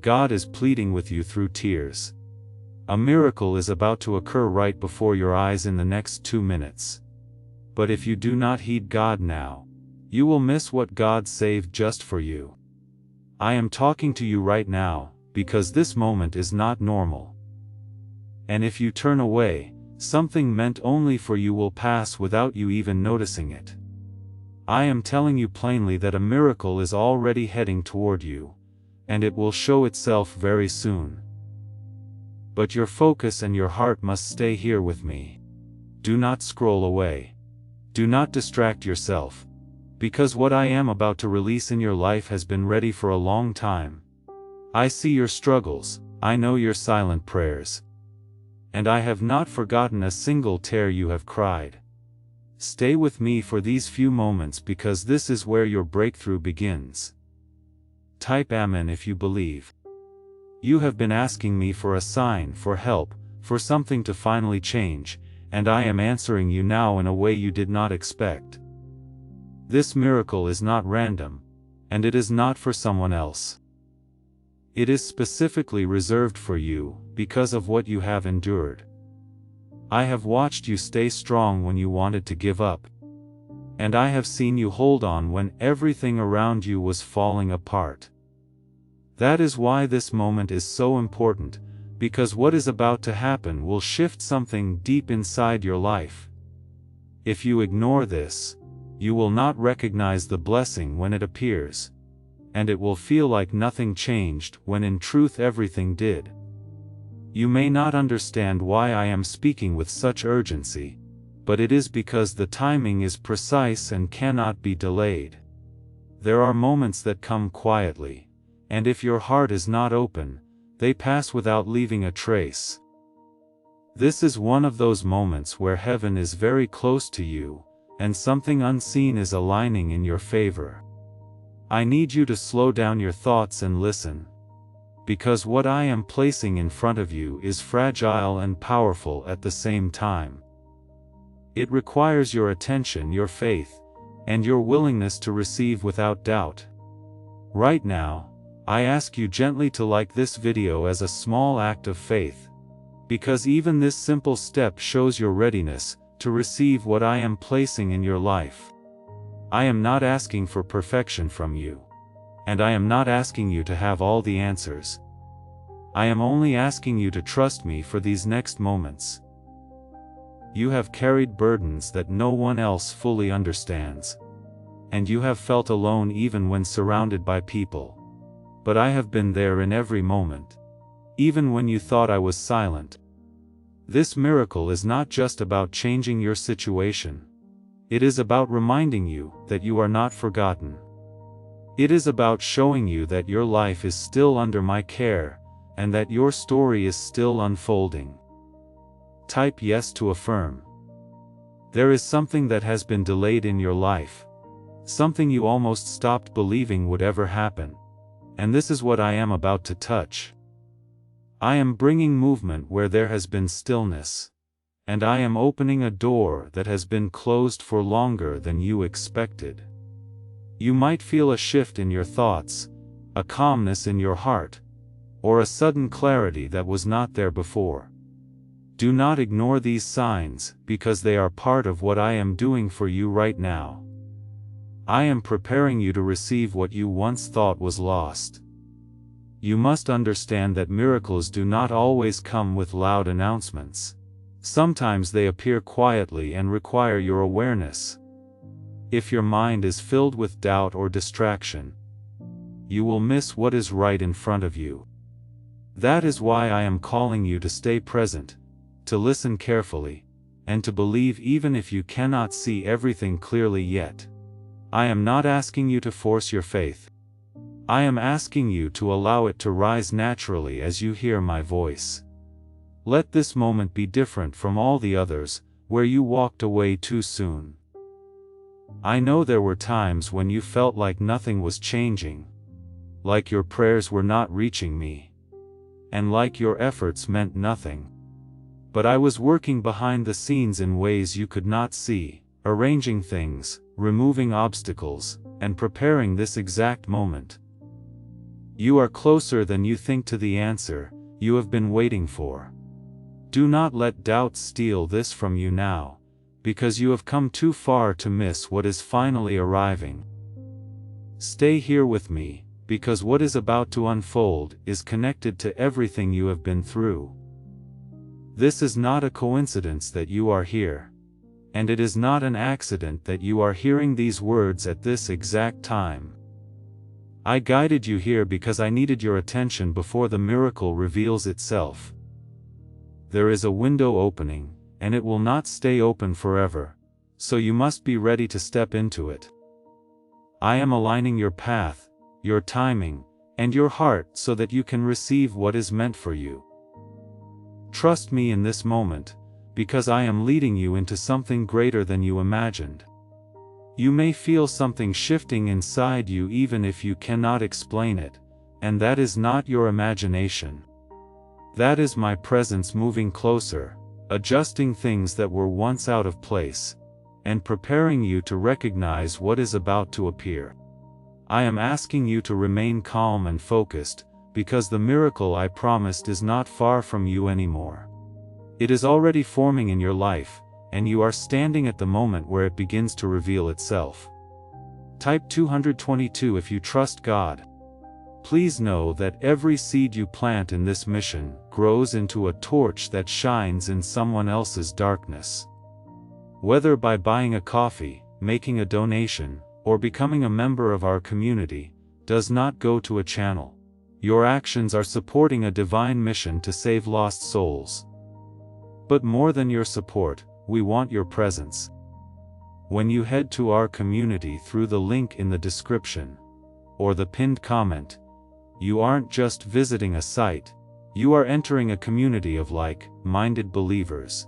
God is pleading with you through tears. A miracle is about to occur right before your eyes in the next 2 minutes. But if you do not heed God now, you will miss what God saved just for you. I am talking to you right now, because this moment is not normal. And if you turn away, something meant only for you will pass without you even noticing it. I am telling you plainly that a miracle is already heading toward you, and it will show itself very soon. But your focus and your heart must stay here with me. Do not scroll away. Do not distract yourself, because what I am about to release in your life has been ready for a long time. I see your struggles, I know your silent prayers. And I have not forgotten a single tear you have cried. Stay with me for these few moments because this is where your breakthrough begins. Type Amen if you believe. You have been asking me for a sign, for help, for something to finally change, and I am answering you now in a way you did not expect. This miracle is not random, and it is not for someone else. It is specifically reserved for you, because of what you have endured. I have watched you stay strong when you wanted to give up. And I have seen you hold on when everything around you was falling apart. That is why this moment is so important, because what is about to happen will shift something deep inside your life. If you ignore this, you will not recognize the blessing when it appears. And it will feel like nothing changed when in truth everything did. You may not understand why I am speaking with such urgency, but it is because the timing is precise and cannot be delayed. There are moments that come quietly, and if your heart is not open, they pass without leaving a trace. This is one of those moments where heaven is very close to you, and something unseen is aligning in your favor. I need you to slow down your thoughts and listen. Because what I am placing in front of you is fragile and powerful at the same time. It requires your attention, your faith, and your willingness to receive without doubt. Right now, I ask you gently to like this video as a small act of faith. Because even this simple step shows your readiness to receive what I am placing in your life. I am not asking for perfection from you. And I am not asking you to have all the answers. I am only asking you to trust me for these next moments. You have carried burdens that no one else fully understands. And you have felt alone even when surrounded by people. But I have been there in every moment. Even when you thought I was silent. This miracle is not just about changing your situation. It is about reminding you that you are not forgotten. It is about showing you that your life is still under my care, and that your story is still unfolding. Type yes to affirm. There is something that has been delayed in your life. Something you almost stopped believing would ever happen. And this is what I am about to touch. I am bringing movement where there has been stillness. And I am opening a door that has been closed for longer than you expected. You might feel a shift in your thoughts, a calmness in your heart, or a sudden clarity that was not there before. Do not ignore these signs, because they are part of what I am doing for you right now. I am preparing you to receive what you once thought was lost. You must understand that miracles do not always come with loud announcements. Sometimes they appear quietly and require your awareness. If your mind is filled with doubt or distraction, you will miss what is right in front of you. That is why I am calling you to stay present, to listen carefully, and to believe even if you cannot see everything clearly yet. I am not asking you to force your faith. I am asking you to allow it to rise naturally as you hear my voice. Let this moment be different from all the others, where you walked away too soon. I know there were times when you felt like nothing was changing. Like your prayers were not reaching me. And like your efforts meant nothing. But I was working behind the scenes in ways you could not see, arranging things, removing obstacles, and preparing this exact moment. You are closer than you think to the answer you have been waiting for. Do not let doubt steal this from you now, because you have come too far to miss what is finally arriving. Stay here with me, because what is about to unfold is connected to everything you have been through. This is not a coincidence that you are here. And it is not an accident that you are hearing these words at this exact time. I guided you here because I needed your attention before the miracle reveals itself. There is a window opening, and it will not stay open forever, so you must be ready to step into it. I am aligning your path, your timing, and your heart so that you can receive what is meant for you. Trust me in this moment, because I am leading you into something greater than you imagined. You may feel something shifting inside you even if you cannot explain it, and that is not your imagination. That is my presence moving closer, adjusting things that were once out of place, and preparing you to recognize what is about to appear. I am asking you to remain calm and focused, because the miracle I promised is not far from you anymore. It is already forming in your life, and you are standing at the moment where it begins to reveal itself. Type 222 if you trust God. Please know that every seed you plant in this mission grows into a torch that shines in someone else's darkness. Whether by buying a coffee, making a donation, or becoming a member of our community, does not go to a channel. Your actions are supporting a divine mission to save lost souls. But more than your support, we want your presence. When you head to our community through the link in the description, or the pinned comment, you aren't just visiting a site, you are entering a community of like-minded believers.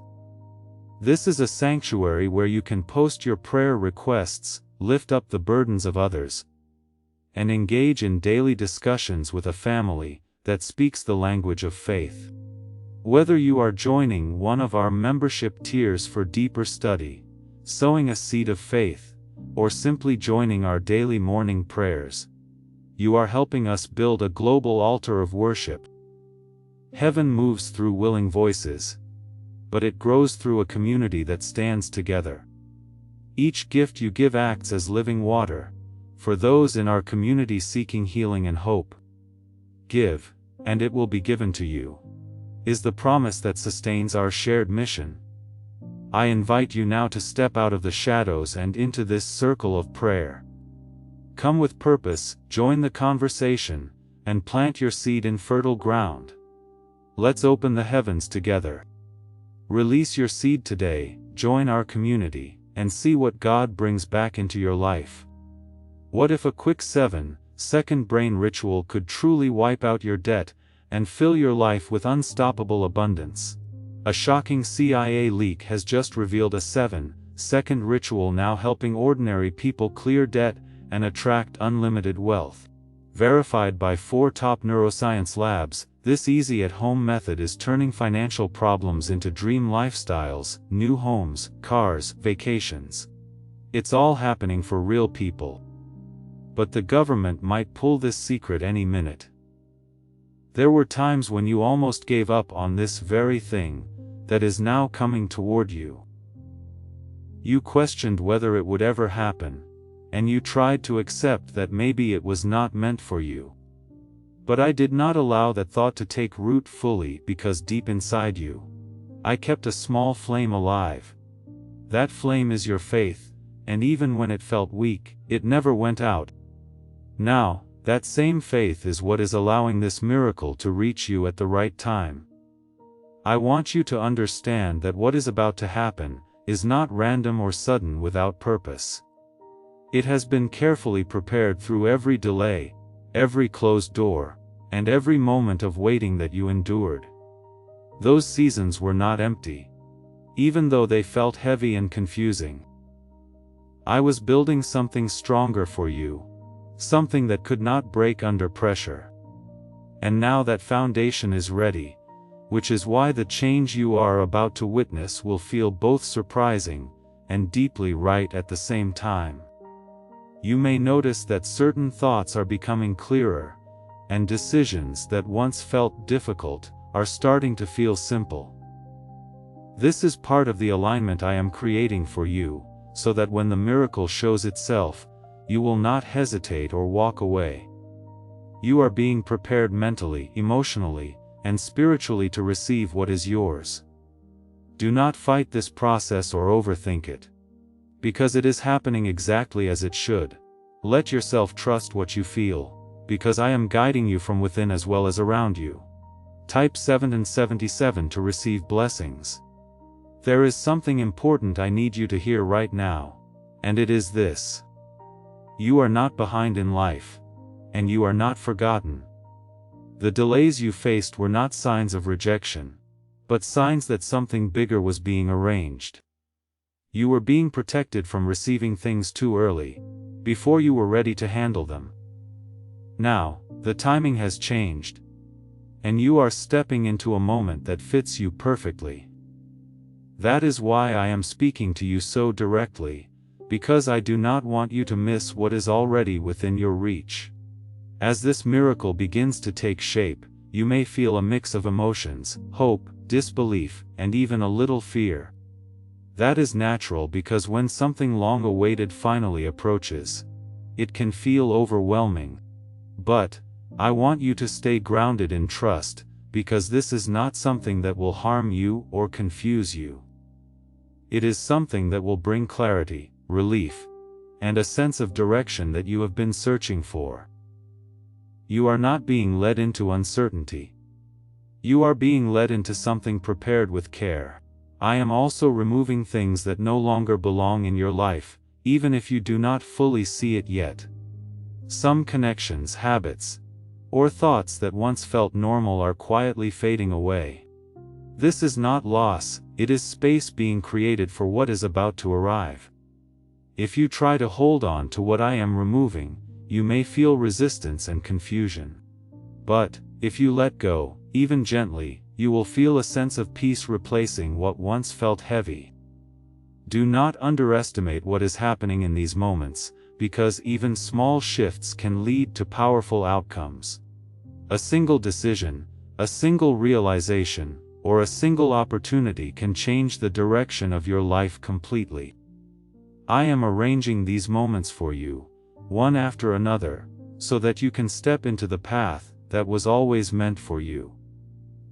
This is a sanctuary where you can post your prayer requests, lift up the burdens of others, and engage in daily discussions with a family that speaks the language of faith. Whether you are joining one of our membership tiers for deeper study, sowing a seed of faith, or simply joining our daily morning prayers, you are helping us build a global altar of worship. Heaven moves through willing voices, but it grows through a community that stands together. Each gift you give acts as living water for those in our community seeking healing and hope. Give, and it will be given to you, is the promise that sustains our shared mission. I invite you now to step out of the shadows and into this circle of prayer. Come with purpose, join the conversation, and plant your seed in fertile ground. Let's open the heavens together. Release your seed today, join our community, and see what God brings back into your life. What if a quick 7-second brain ritual could truly wipe out your debt and fill your life with unstoppable abundance? A shocking CIA leak has just revealed a 7-second ritual now helping ordinary people clear debt and attract unlimited wealth. Verified by 4 top neuroscience labs, this easy at-home method is turning financial problems into dream lifestyles, new homes, cars, vacations. It's all happening for real people. But the government might pull this secret any minute. There were times when you almost gave up on this very thing that is now coming toward you. You questioned whether it would ever happen, and you tried to accept that maybe it was not meant for you. But I did not allow that thought to take root fully because deep inside you, I kept a small flame alive. That flame is your faith, and even when it felt weak, it never went out. Now, that same faith is what is allowing this miracle to reach you at the right time. I want you to understand that what is about to happen is not random or sudden without purpose. It has been carefully prepared through every delay, every closed door, and every moment of waiting that you endured. Those seasons were not empty, even though they felt heavy and confusing. I was building something stronger for you, something that could not break under pressure. And now that foundation is ready, which is why the change you are about to witness will feel both surprising and deeply right at the same time. You may notice that certain thoughts are becoming clearer, and decisions that once felt difficult are starting to feel simple. This is part of the alignment I am creating for you, so that when the miracle shows itself, you will not hesitate or walk away. You are being prepared mentally, emotionally, and spiritually to receive what is yours. Do not fight this process or overthink it. Because it is happening exactly as it should. Let yourself trust what you feel, because I am guiding you from within as well as around you. Type 7 and 77 to receive blessings. There is something important I need you to hear right now, and it is this. You are not behind in life, and you are not forgotten. The delays you faced were not signs of rejection, but signs that something bigger was being arranged. You were being protected from receiving things too early, before you were ready to handle them. Now, the timing has changed, and you are stepping into a moment that fits you perfectly. That is why I am speaking to you so directly, because I do not want you to miss what is already within your reach. As this miracle begins to take shape, you may feel a mix of emotions, hope, disbelief, and even a little fear. That is natural because when something long awaited finally approaches, it can feel overwhelming. But, I want you to stay grounded in trust, because this is not something that will harm you or confuse you. It is something that will bring clarity, relief, and a sense of direction that you have been searching for. You are not being led into uncertainty. You are being led into something prepared with care. I am also removing things that no longer belong in your life, even if you do not fully see it yet. Some connections, habits, or thoughts that once felt normal are quietly fading away. This is not loss, it is space being created for what is about to arrive. If you try to hold on to what I am removing, you may feel resistance and confusion. But, if you let go, even gently, you will feel a sense of peace replacing what once felt heavy. Do not underestimate what is happening in these moments, because even small shifts can lead to powerful outcomes. A single decision, a single realization, or a single opportunity can change the direction of your life completely. I am arranging these moments for you, one after another, so that you can step into the path that was always meant for you.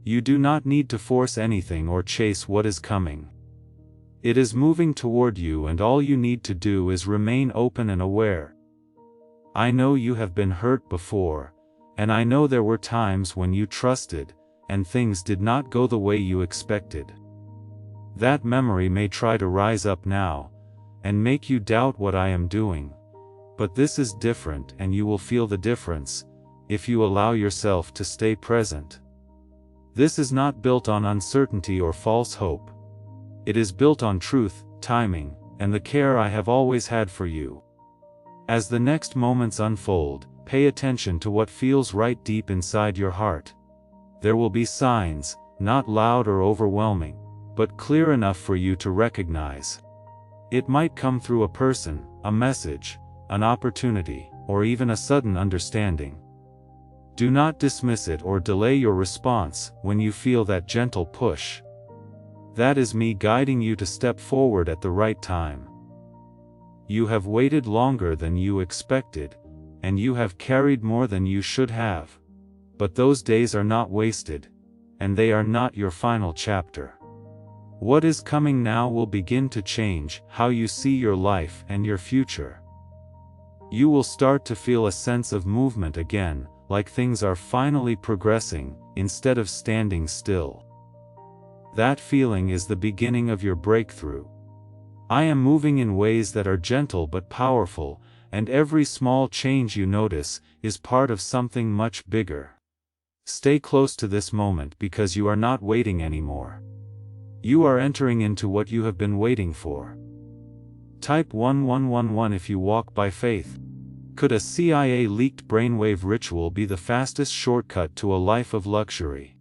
You do not need to force anything or chase what is coming. It is moving toward you, and all you need to do is remain open and aware. I know you have been hurt before, and I know there were times when you trusted, and things did not go the way you expected. That memory may try to rise up now, and make you doubt what I am doing. But this is different, and you will feel the difference, if you allow yourself to stay present. This is not built on uncertainty or false hope. It is built on truth, timing, and the care I have always had for you. As the next moments unfold, pay attention to what feels right deep inside your heart. There will be signs, not loud or overwhelming, but clear enough for you to recognize. It might come through a person, a message, an opportunity, or even a sudden understanding. Do not dismiss it or delay your response when you feel that gentle push. That is me guiding you to step forward at the right time. You have waited longer than you expected, and you have carried more than you should have. But those days are not wasted, and they are not your final chapter. What is coming now will begin to change how you see your life and your future. You will start to feel a sense of movement again, like things are finally progressing, instead of standing still. That feeling is the beginning of your breakthrough. I am moving in ways that are gentle but powerful, and every small change you notice is part of something much bigger. Stay close to this moment because you are not waiting anymore. You are entering into what you have been waiting for. Type 1111 if you walk by faith. Could a CIA-leaked brainwave ritual be the fastest shortcut to a life of luxury?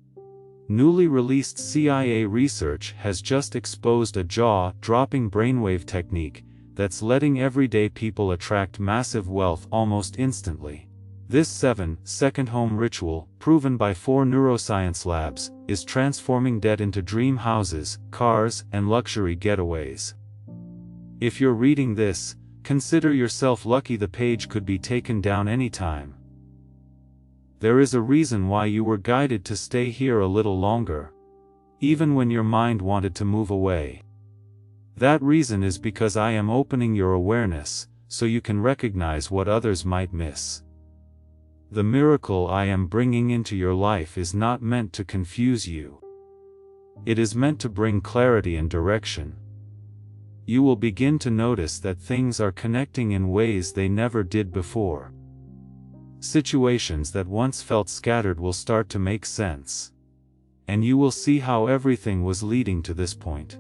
Newly released CIA research has just exposed a jaw-dropping brainwave technique that's letting everyday people attract massive wealth almost instantly. This 7-second home ritual, proven by 4 neuroscience labs, is transforming debt into dream houses, cars, and luxury getaways. If you're reading this, consider yourself lucky. The page could be taken down anytime. There is a reason why you were guided to stay here a little longer, even when your mind wanted to move away. That reason is because I am opening your awareness, so you can recognize what others might miss. The miracle I am bringing into your life is not meant to confuse you. It is meant to bring clarity and direction. You will begin to notice that things are connecting in ways they never did before. Situations that once felt scattered will start to make sense. And you will see how everything was leading to this point.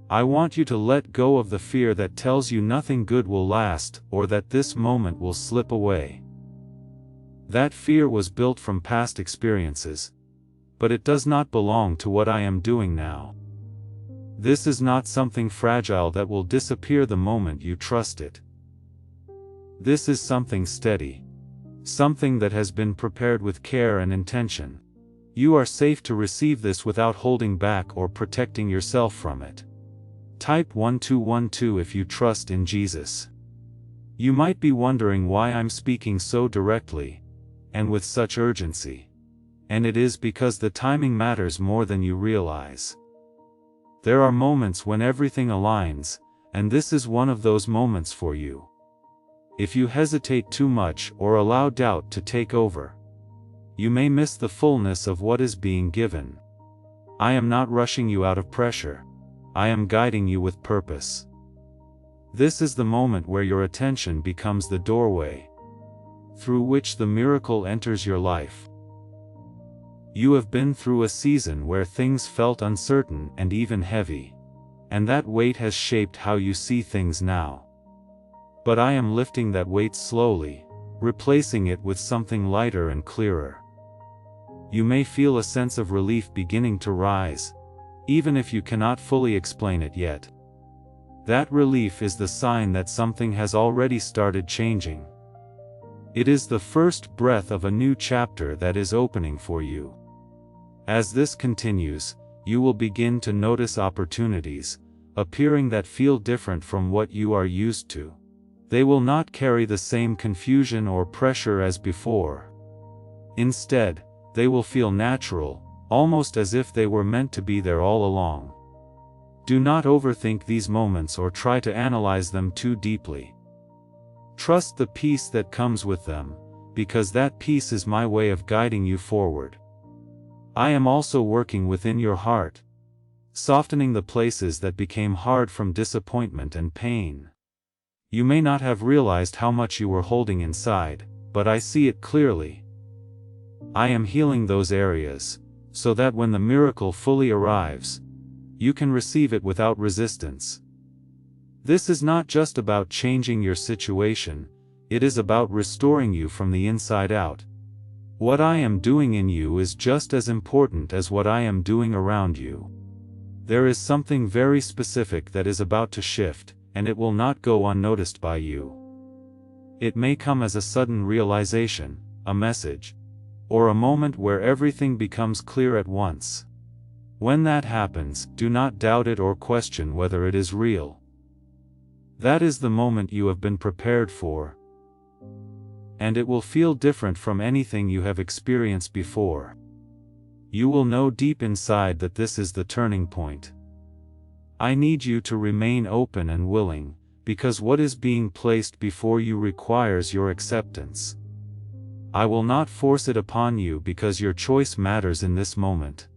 I want you to let go of the fear that tells you nothing good will last, or that this moment will slip away. That fear was built from past experiences, but it does not belong to what I am doing now. This is not something fragile that will disappear the moment you trust it. This is something steady. Something that has been prepared with care and intention. You are safe to receive this without holding back or protecting yourself from it. Type 1212 if you trust in Jesus. You might be wondering why I'm speaking so directly, and with such urgency. And it is because the timing matters more than you realize. There are moments when everything aligns, and this is one of those moments for you. If you hesitate too much or allow doubt to take over, you may miss the fullness of what is being given. I am not rushing you out of pressure. I am guiding you with purpose. This is the moment where your attention becomes the doorway through which the miracle enters your life. You have been through a season where things felt uncertain and even heavy, and that weight has shaped how you see things now. But I am lifting that weight slowly, replacing it with something lighter and clearer. You may feel a sense of relief beginning to rise, even if you cannot fully explain it yet. That relief is the sign that something has already started changing. It is the first breath of a new chapter that is opening for you. As this continues, you will begin to notice opportunities appearing that feel different from what you are used to. They will not carry the same confusion or pressure as before. Instead, they will feel natural, almost as if they were meant to be there all along. Do not overthink these moments or try to analyze them too deeply. Trust the peace that comes with them, because that peace is my way of guiding you forward. I am also working within your heart, softening the places that became hard from disappointment and pain. You may not have realized how much you were holding inside, but I see it clearly. I am healing those areas, so that when the miracle fully arrives, you can receive it without resistance. This is not just about changing your situation, it is about restoring you from the inside out. What I am doing in you is just as important as what I am doing around you. There is something very specific that is about to shift, and it will not go unnoticed by you. It may come as a sudden realization, a message, or a moment where everything becomes clear at once. When that happens, do not doubt it or question whether it is real. That is the moment you have been prepared for, and it will feel different from anything you have experienced before. You will know deep inside that this is the turning point. I need you to remain open and willing, because what is being placed before you requires your acceptance. I will not force it upon you because your choice matters in this moment.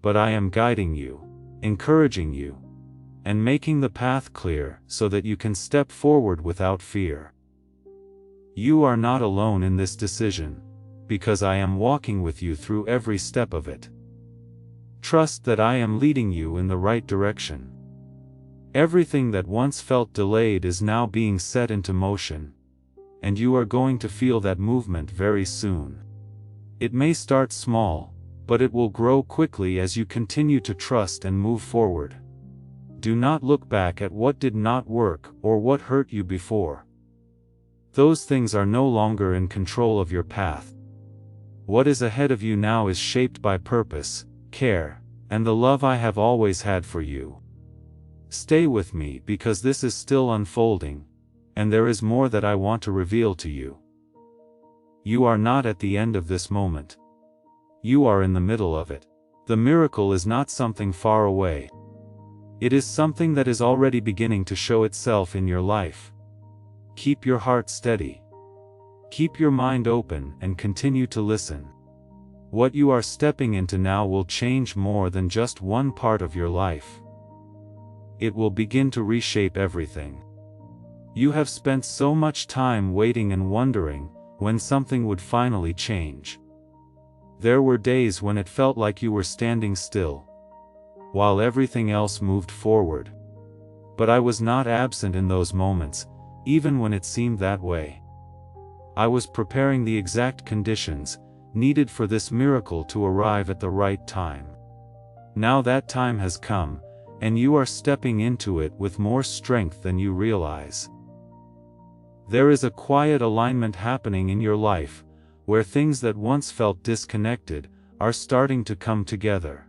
But I am guiding you, encouraging you, and making the path clear so that you can step forward without fear. You are not alone in this decision, because I am walking with you through every step of it. Trust that I am leading you in the right direction. Everything that once felt delayed is now being set into motion, and you are going to feel that movement very soon. It may start small, but it will grow quickly as you continue to trust and move forward. Do not look back at what did not work or what hurt you before. Those things are no longer in control of your path. What is ahead of you now is shaped by purpose, care, and the love I have always had for you. Stay with me because this is still unfolding, and there is more that I want to reveal to you. You are not at the end of this moment. You are in the middle of it. The miracle is not something far away. It is something that is already beginning to show itself in your life. Keep your heart steady. Keep your mind open and continue to listen. What you are stepping into now will change more than just one part of your life. It will begin to reshape everything. You have spent so much time waiting and wondering when something would finally change. There were days when it felt like you were standing still, while everything else moved forward. But I was not absent in those moments, even when it seemed that way. I was preparing the exact conditions needed for this miracle to arrive at the right time. Now that time has come, and you are stepping into it with more strength than you realize. There is a quiet alignment happening in your life, where things that once felt disconnected are starting to come together.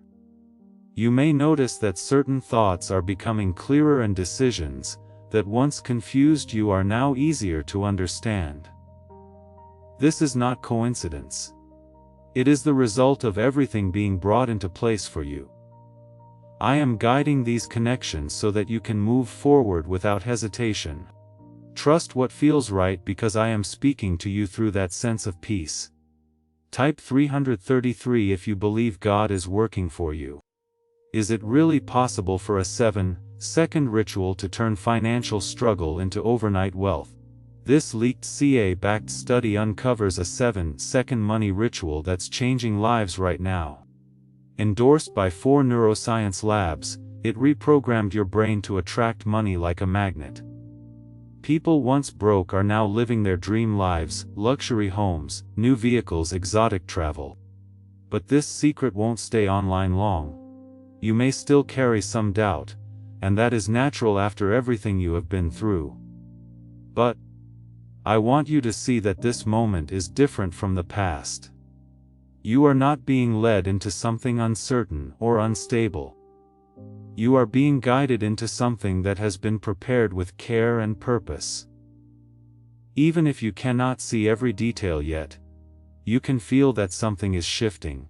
You may notice that certain thoughts are becoming clearer and decisions that once confused you are now easier to understand. This is not coincidence. It is the result of everything being brought into place for you. I am guiding these connections so that you can move forward without hesitation. Trust what feels right because I am speaking to you through that sense of peace. Type 333 if you believe God is working for you. Is it really possible for a 7-second ritual to turn financial struggle into overnight wealth? This leaked CA-backed study uncovers a 7-second money ritual that's changing lives right now. Endorsed by 4 neuroscience labs, it reprogrammed your brain to attract money like a magnet. People once broke are now living their dream lives, luxury homes, new vehicles, exotic travel. But this secret won't stay online long. You may still carry some doubt, and that is natural after everything you have been through. But I want you to see that this moment is different from the past. You are not being led into something uncertain or unstable. You are being guided into something that has been prepared with care and purpose. Even if you cannot see every detail yet, you can feel that something is shifting,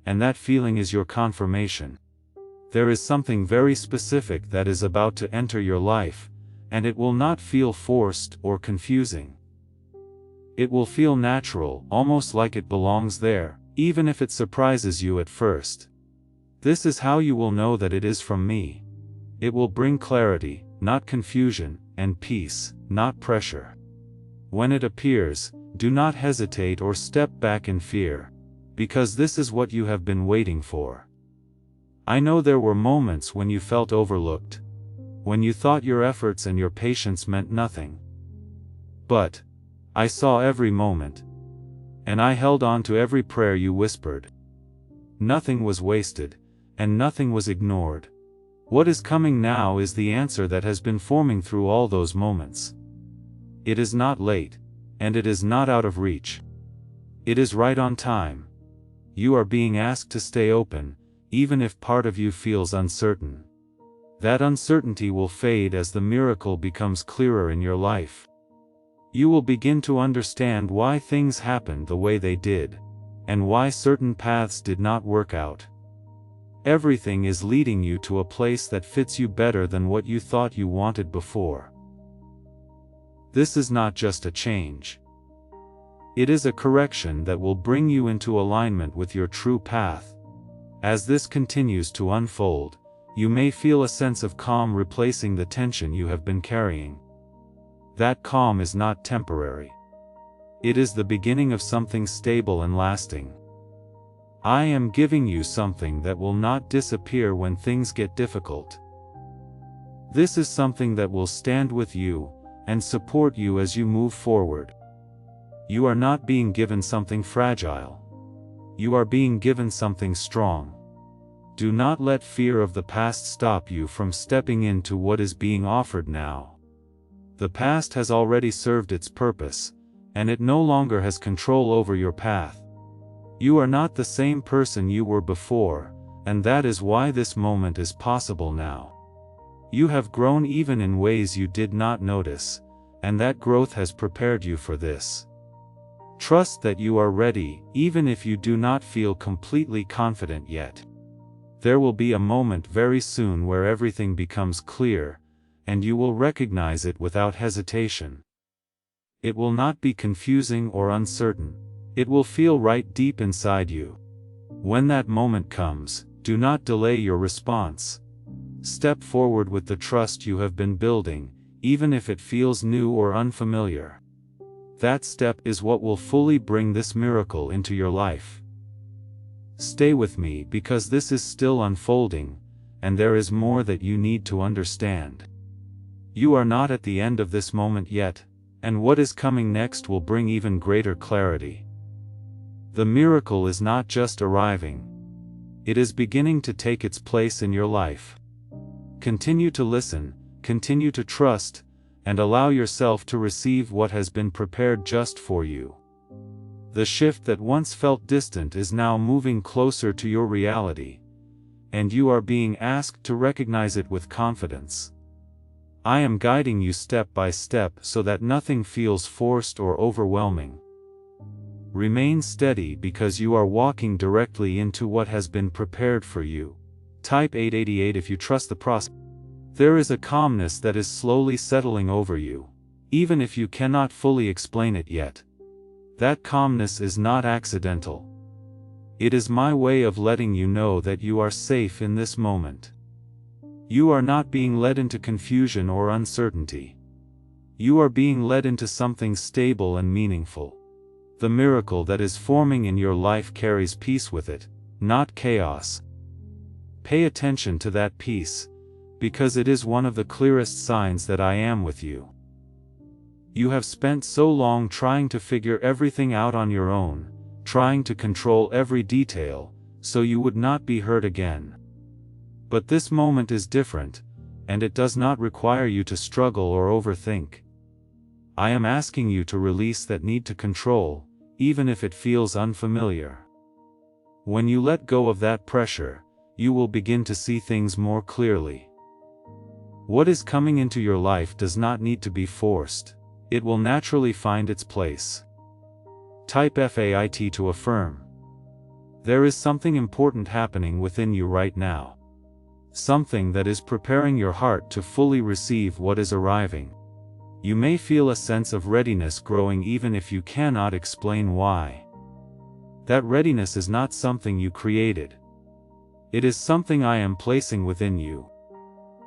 and that feeling is your confirmation. There is something very specific that is about to enter your life, and it will not feel forced or confusing. It will feel natural, almost like it belongs there, even if it surprises you at first. This is how you will know that it is from me. It will bring clarity, not confusion, and peace, not pressure. When it appears, do not hesitate or step back in fear, because this is what you have been waiting for. I know there were moments when you felt overlooked, when you thought your efforts and your patience meant nothing. But I saw every moment, and I held on to every prayer you whispered. Nothing was wasted, and nothing was ignored. What is coming now is the answer that has been forming through all those moments. It is not late, and it is not out of reach. It is right on time. You are being asked to stay open, even if part of you feels uncertain. That uncertainty will fade as the miracle becomes clearer in your life. You will begin to understand why things happened the way they did, and why certain paths did not work out. Everything is leading you to a place that fits you better than what you thought you wanted before. This is not just a change. It is a correction that will bring you into alignment with your true path. As this continues to unfold, you may feel a sense of calm replacing the tension you have been carrying. That calm is not temporary. It is the beginning of something stable and lasting. I am giving you something that will not disappear when things get difficult. This is something that will stand with you and support you as you move forward. You are not being given something fragile. You are being given something strong. Do not let fear of the past stop you from stepping into what is being offered now. The past has already served its purpose, and it no longer has control over your path. You are not the same person you were before, and that is why this moment is possible now. You have grown even in ways you did not notice, and that growth has prepared you for this. Trust that you are ready, even if you do not feel completely confident yet. There will be a moment very soon where everything becomes clear, and you will recognize it without hesitation. It will not be confusing or uncertain. It will feel right deep inside you. When that moment comes, do not delay your response. Step forward with the trust you have been building, even if it feels new or unfamiliar. That step is what will fully bring this miracle into your life. Stay with me because this is still unfolding, and there is more that you need to understand. You are not at the end of this moment yet, and what is coming next will bring even greater clarity. The miracle is not just arriving. It is beginning to take its place in your life. Continue to listen, continue to trust, and allow yourself to receive what has been prepared just for you. The shift that once felt distant is now moving closer to your reality, and you are being asked to recognize it with confidence. I am guiding you step by step so that nothing feels forced or overwhelming. Remain steady because you are walking directly into what has been prepared for you. Type 888 if you trust the process. There is a calmness that is slowly settling over you, even if you cannot fully explain it yet. That calmness is not accidental. It is my way of letting you know that you are safe in this moment. You are not being led into confusion or uncertainty. You are being led into something stable and meaningful. The miracle that is forming in your life carries peace with it, not chaos. Pay attention to that peace, because it is one of the clearest signs that I am with you. You have spent so long trying to figure everything out on your own, trying to control every detail, so you would not be hurt again. But this moment is different, and it does not require you to struggle or overthink. I am asking you to release that need to control, even if it feels unfamiliar. When you let go of that pressure, you will begin to see things more clearly. What is coming into your life does not need to be forced. It will naturally find its place. Type FAIT to affirm. There is something important happening within you right now. Something that is preparing your heart to fully receive what is arriving. You may feel a sense of readiness growing even if you cannot explain why. That readiness is not something you created. It is something I am placing within you.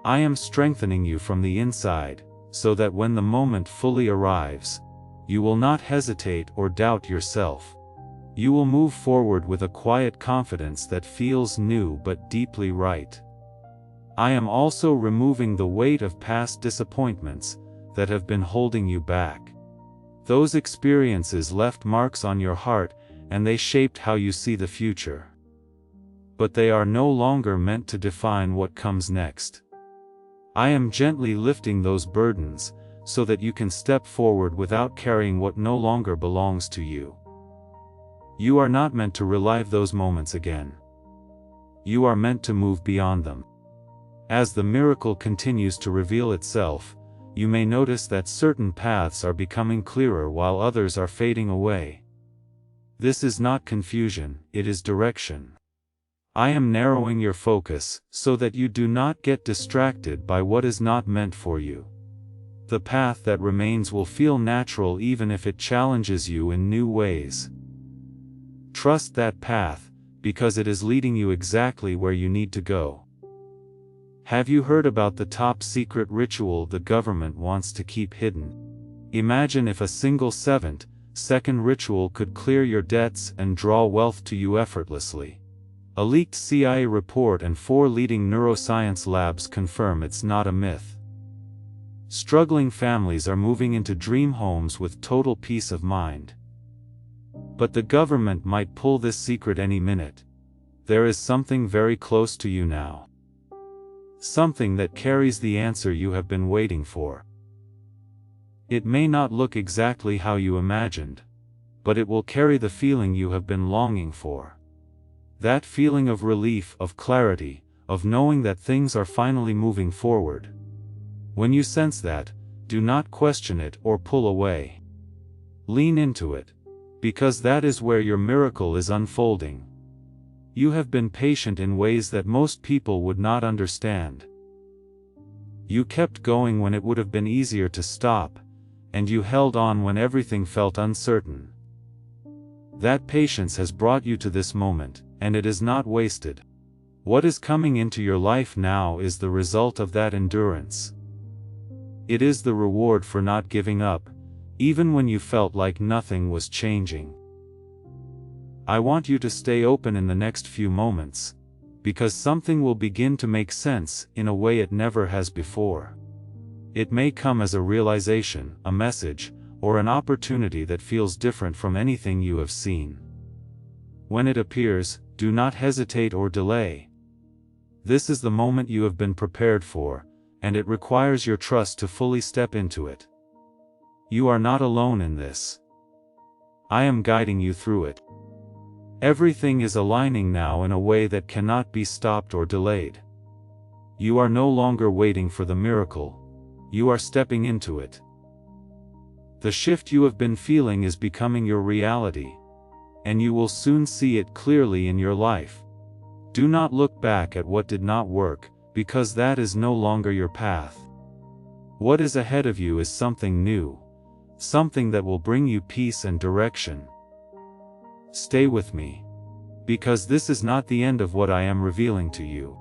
I am strengthening you from the inside, so that when the moment fully arrives, you will not hesitate or doubt yourself. You will move forward with a quiet confidence that feels new but deeply right. I am also removing the weight of past disappointments that have been holding you back. Those experiences left marks on your heart, and they shaped how you see the future. But they are no longer meant to define what comes next. I am gently lifting those burdens, so that you can step forward without carrying what no longer belongs to you. You are not meant to relive those moments again. You are meant to move beyond them. As the miracle continues to reveal itself, you may notice that certain paths are becoming clearer while others are fading away. This is not confusion, it is direction. I am narrowing your focus, so that you do not get distracted by what is not meant for you. The path that remains will feel natural even if it challenges you in new ways. Trust that path, because it is leading you exactly where you need to go. Have you heard about the top secret ritual the government wants to keep hidden? Imagine if a single second ritual could clear your debts and draw wealth to you effortlessly. A leaked CIA report and 4 leading neuroscience labs confirm it's not a myth. Struggling families are moving into dream homes with total peace of mind. But the government might pull this secret any minute. There is something very close to you now. Something that carries the answer you have been waiting for. It may not look exactly how you imagined, but it will carry the feeling you have been longing for. That feeling of relief, of clarity, of knowing that things are finally moving forward. When you sense that, do not question it or pull away. Lean into it, because that is where your miracle is unfolding. You have been patient in ways that most people would not understand. You kept going when it would have been easier to stop, and you held on when everything felt uncertain. That patience has brought you to this moment, and it is not wasted. What is coming into your life now is the result of that endurance. It is the reward for not giving up, even when you felt like nothing was changing. I want you to stay open in the next few moments, because something will begin to make sense in a way it never has before. It may come as a realization, a message, or an opportunity that feels different from anything you have seen. When it appears, do not hesitate or delay. This is the moment you have been prepared for, and it requires your trust to fully step into it. You are not alone in this. I am guiding you through it. Everything is aligning now in a way that cannot be stopped or delayed. You are no longer waiting for the miracle. You are stepping into it. The shift you have been feeling is becoming your reality, and you will soon see it clearly in your life. Do not look back at what did not work, because that is no longer your path. What is ahead of you is something new, something that will bring you peace and direction. Stay with me, because this is not the end of what I am revealing to you.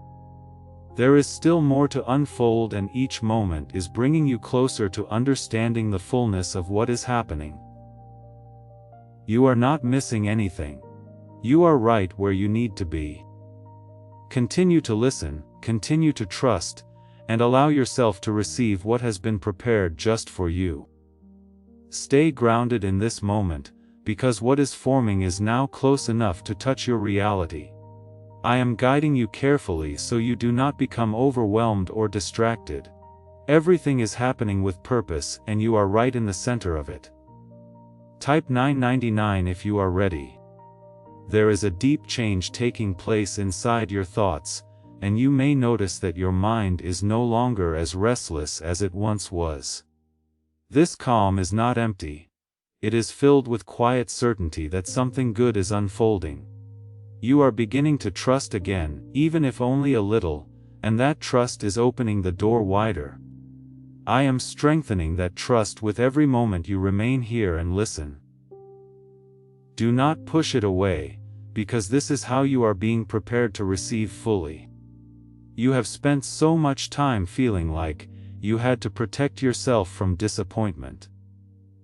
There is still more to unfold, and each moment is bringing you closer to understanding the fullness of what is happening. You are not missing anything. You are right where you need to be. Continue to listen, continue to trust, and allow yourself to receive what has been prepared just for you. Stay grounded in this moment, because what is forming is now close enough to touch your reality. I am guiding you carefully so you do not become overwhelmed or distracted. Everything is happening with purpose, and you are right in the center of it. Type 999 if you are ready. There is a deep change taking place inside your thoughts, and you may notice that your mind is no longer as restless as it once was. This calm is not empty. It is filled with quiet certainty that something good is unfolding. You are beginning to trust again, even if only a little, and that trust is opening the door wider. I am strengthening that trust with every moment you remain here and listen. Do not push it away, because this is how you are being prepared to receive fully. You have spent so much time feeling like you had to protect yourself from disappointment.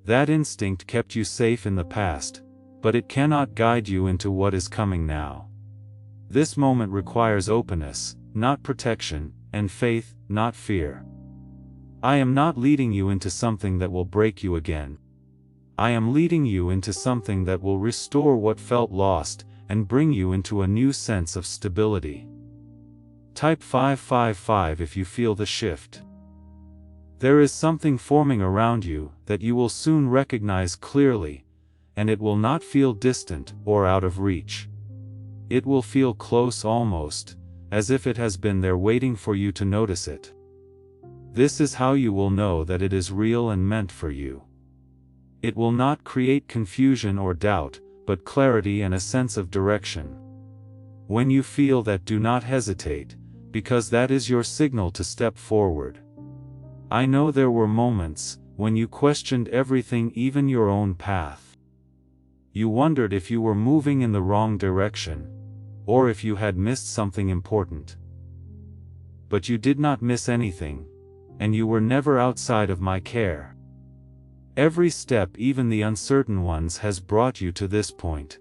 That instinct kept you safe in the past, but it cannot guide you into what is coming now. This moment requires openness, not protection, and faith, not fear. I am not leading you into something that will break you again. I am leading you into something that will restore what felt lost, and bring you into a new sense of stability. Type 555 if you feel the shift. There is something forming around you that you will soon recognize clearly, and it will not feel distant or out of reach. It will feel close, almost as if it has been there waiting for you to notice it. This is how you will know that it is real and meant for you. It will not create confusion or doubt, but clarity and a sense of direction. When you feel that, do not hesitate, because that is your signal to step forward. I know there were moments when you questioned everything, even your own path. You wondered if you were moving in the wrong direction, or if you had missed something important. But you did not miss anything, and you were never outside of my care. Every step, even the uncertain ones, has brought you to this point.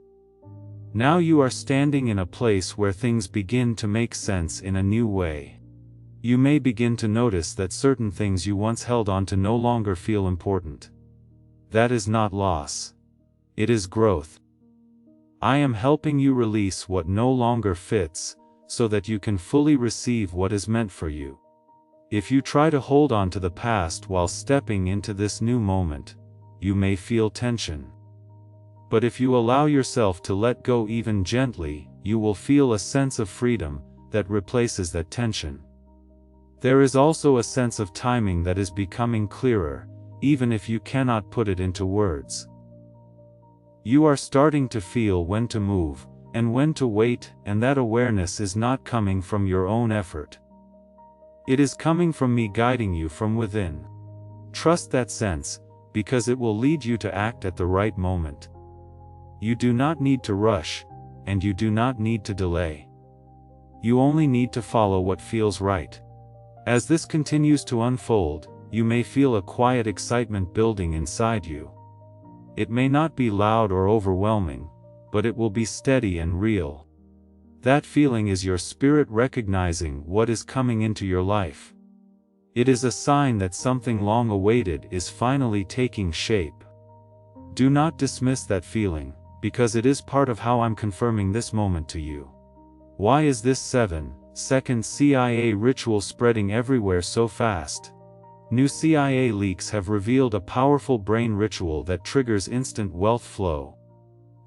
Now you are standing in a place where things begin to make sense in a new way. You may begin to notice that certain things you once held on to no longer feel important. That is not loss. It is growth. I am helping you release what no longer fits, so that you can fully receive what is meant for you. If you try to hold on to the past while stepping into this new moment, you may feel tension. But if you allow yourself to let go even gently, you will feel a sense of freedom that replaces that tension. There is also a sense of timing that is becoming clearer, even if you cannot put it into words. You are starting to feel when to move, and when to wait, and that awareness is not coming from your own effort. It is coming from me guiding you from within. Trust that sense, because it will lead you to act at the right moment. You do not need to rush, and you do not need to delay. You only need to follow what feels right. As this continues to unfold, you may feel a quiet excitement building inside you. It may not be loud or overwhelming, but it will be steady and real. That feeling is your spirit recognizing what is coming into your life. It is a sign that something long awaited is finally taking shape. Do not dismiss that feeling, because it is part of how I'm confirming this moment to you. Why is this 7-second CIA ritual spreading everywhere so fast? New CIA leaks have revealed a powerful brain ritual that triggers instant wealth flow.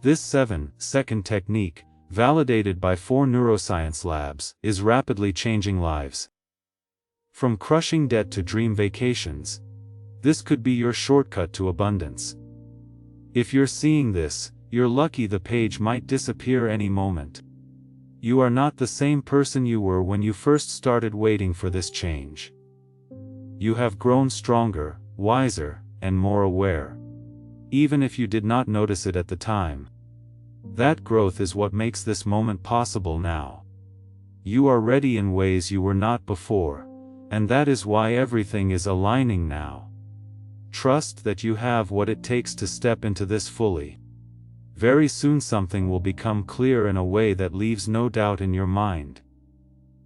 This 7-second technique, validated by 4 neuroscience labs, is rapidly changing lives. From crushing debt to dream vacations, this could be your shortcut to abundance. If you're seeing this, you're lucky. The page might disappear any moment. You are not the same person you were when you first started waiting for this change. You have grown stronger, wiser, and more aware. Even if you did not notice it at the time. That growth is what makes this moment possible now. You are ready in ways you were not before, and that is why everything is aligning now. Trust that you have what it takes to step into this fully. Very soon something will become clear in a way that leaves no doubt in your mind.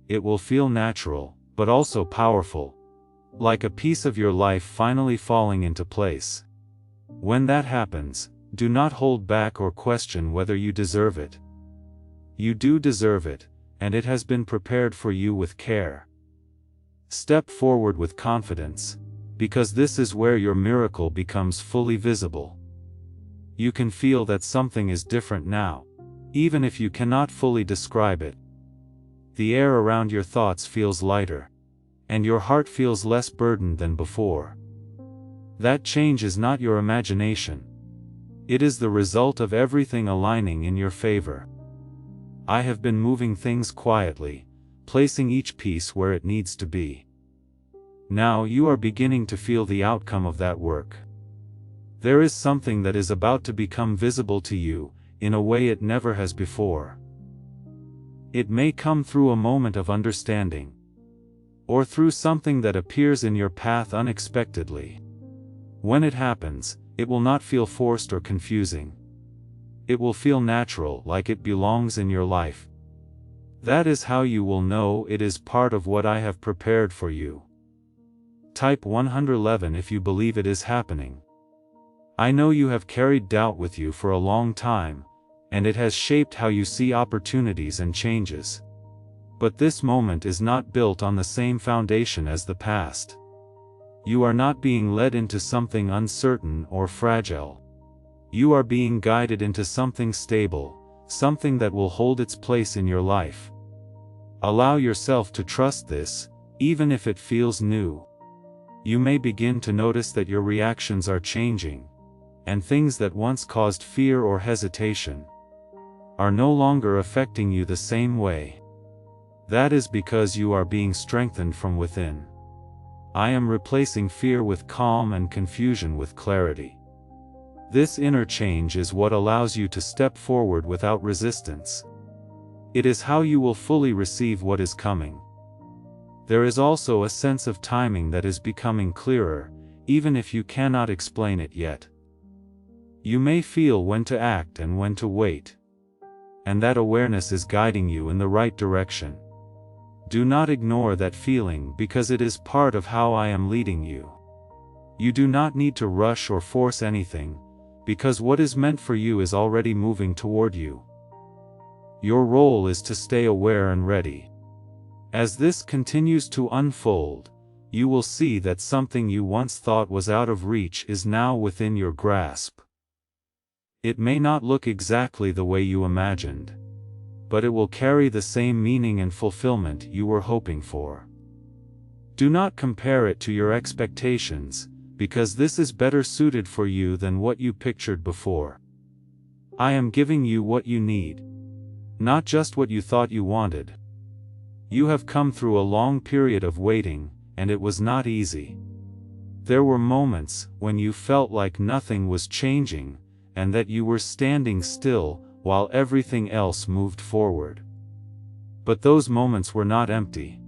It will feel natural, but also powerful. Like a piece of your life finally falling into place. When that happens, do not hold back or question whether you deserve it. You do deserve it, and it has been prepared for you with care. Step forward with confidence, because this is where your miracle becomes fully visible. You can feel that something is different now, even if you cannot fully describe it. The air around your thoughts feels lighter, and your heart feels less burdened than before. That change is not your imagination. It is the result of everything aligning in your favor. I have been moving things quietly, placing each piece where it needs to be. Now you are beginning to feel the outcome of that work. There is something that is about to become visible to you, in a way it never has before. It may come through a moment of understanding, or through something that appears in your path unexpectedly. When it happens, it will not feel forced or confusing. It will feel natural, like it belongs in your life. That is how you will know it is part of what I have prepared for you. Type 111 if you believe it is happening. I know you have carried doubt with you for a long time, and it has shaped how you see opportunities and changes. But this moment is not built on the same foundation as the past. You are not being led into something uncertain or fragile. You are being guided into something stable, something that will hold its place in your life. Allow yourself to trust this, even if it feels new. You may begin to notice that your reactions are changing, and things that once caused fear or hesitation are no longer affecting you the same way. That is because you are being strengthened from within. I am replacing fear with calm and confusion with clarity. This inner change is what allows you to step forward without resistance. It is how you will fully receive what is coming. There is also a sense of timing that is becoming clearer, even if you cannot explain it yet. You may feel when to act and when to wait. And that awareness is guiding you in the right direction. Do not ignore that feeling because it is part of how I am leading you. You do not need to rush or force anything, because what is meant for you is already moving toward you. Your role is to stay aware and ready. As this continues to unfold, you will see that something you once thought was out of reach is now within your grasp. It may not look exactly the way you imagined, but it will carry the same meaning and fulfillment you were hoping for. Do not compare it to your expectations, because this is better suited for you than what you pictured before. I am giving you what you need, not just what you thought you wanted. You have come through a long period of waiting, and it was not easy. There were moments when you felt like nothing was changing, and that you were standing still while everything else moved forward. But those moments were not empty.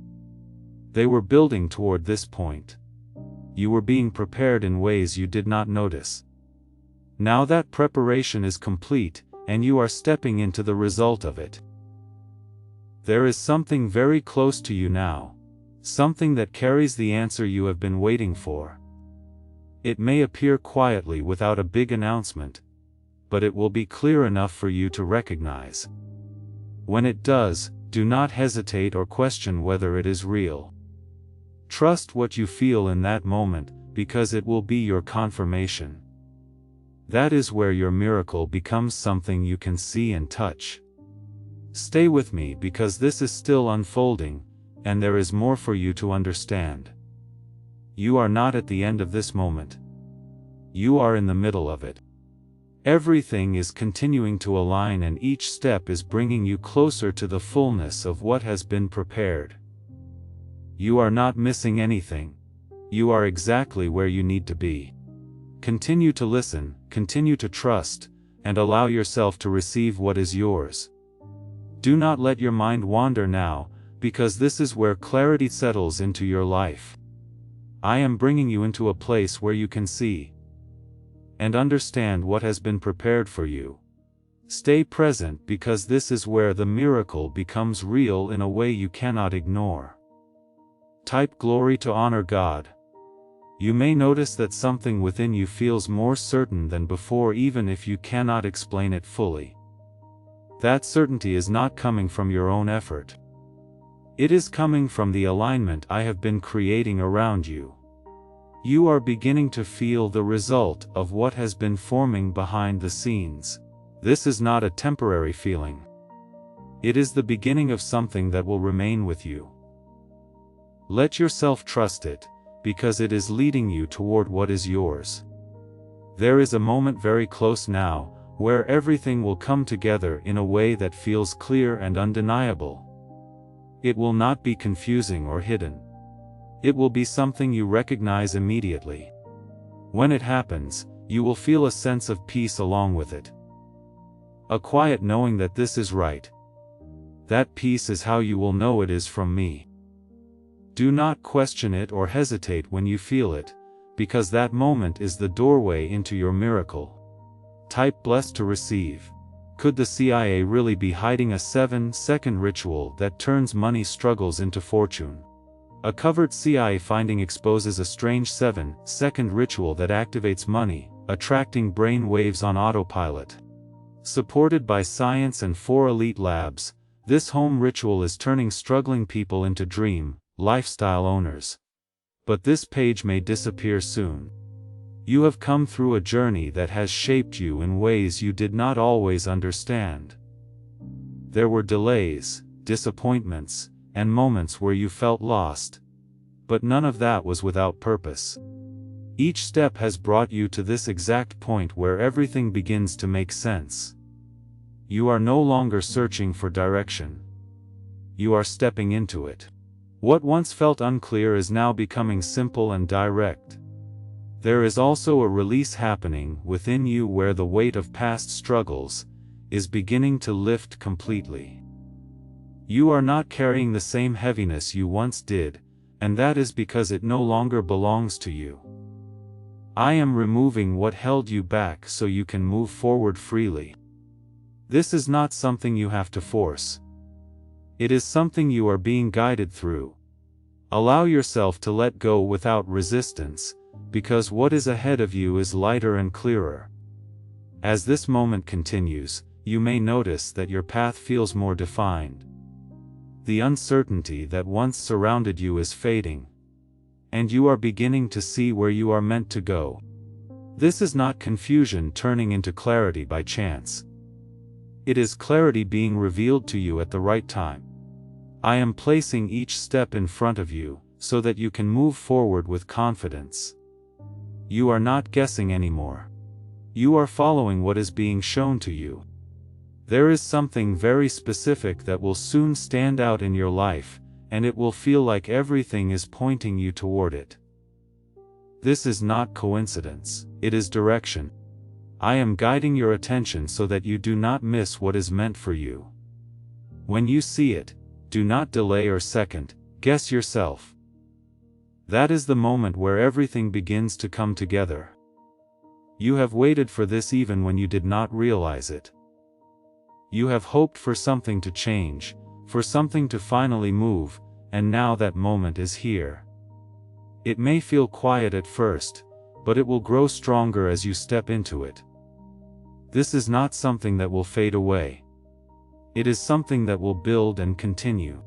They were building toward this point. You were being prepared in ways you did not notice. Now that preparation is complete, and you are stepping into the result of it. There is something very close to you now, something that carries the answer you have been waiting for. It may appear quietly without a big announcement, but it will be clear enough for you to recognize. When it does, do not hesitate or question whether it is real. Trust what you feel in that moment, because it will be your confirmation. That is where your miracle becomes something you can see and touch. Stay with me because this is still unfolding, and there is more for you to understand. You are not at the end of this moment. You are in the middle of it. Everything is continuing to align, and each step is bringing you closer to the fullness of what has been prepared. You are not missing anything. You are exactly where you need to be. Continue to listen, continue to trust, and allow yourself to receive what is yours. Do not let your mind wander now, because this is where clarity settles into your life. I am bringing you into a place where you can see and understand what has been prepared for you. Stay present because this is where the miracle becomes real in a way you cannot ignore. Type glory to honor God. You may notice that something within you feels more certain than before, even if you cannot explain it fully. That certainty is not coming from your own effort. It is coming from the alignment I have been creating around you. You are beginning to feel the result of what has been forming behind the scenes. This is not a temporary feeling. It is the beginning of something that will remain with you. Let yourself trust it, because it is leading you toward what is yours. There is a moment very close now, where everything will come together in a way that feels clear and undeniable. It will not be confusing or hidden. It will be something you recognize immediately. When it happens, you will feel a sense of peace along with it. A quiet knowing that this is right. That peace is how you will know it is from me. Do not question it or hesitate when you feel it, because that moment is the doorway into your miracle. Type blessed to receive. Could the CIA really be hiding a 7-second ritual that turns money struggles into fortune? A covered CIA finding exposes a strange 7-second ritual that activates money, attracting brain waves on autopilot. Supported by science and 4 elite labs, this home ritual is turning struggling people into dream lifestyle owners. But this page may disappear soon. You have come through a journey that has shaped you in ways you did not always understand. There were delays, disappointments, and moments where you felt lost. But none of that was without purpose. Each step has brought you to this exact point where everything begins to make sense. You are no longer searching for direction. You are stepping into it. What once felt unclear is now becoming simple and direct. There is also a release happening within you where the weight of past struggles is beginning to lift completely. You are not carrying the same heaviness you once did, and that is because it no longer belongs to you. I am removing what held you back so you can move forward freely. This is not something you have to force. It is something you are being guided through. Allow yourself to let go without resistance, because what is ahead of you is lighter and clearer. As this moment continues, you may notice that your path feels more defined. The uncertainty that once surrounded you is fading. and you are beginning to see where you are meant to go. This is not confusion turning into clarity by chance. It is clarity being revealed to you at the right time. I am placing each step in front of you, so that you can move forward with confidence. You are not guessing anymore. You are following what is being shown to you. There is something very specific that will soon stand out in your life, and it will feel like everything is pointing you toward it. This is not coincidence, it is direction. I am guiding your attention so that you do not miss what is meant for you. When you see it, do not delay or second guess yourself. That is the moment where everything begins to come together. You have waited for this even when you did not realize it. You have hoped for something to change, for something to finally move, and now that moment is here. It may feel quiet at first, but it will grow stronger as you step into it. This is not something that will fade away. It is something that will build and continue.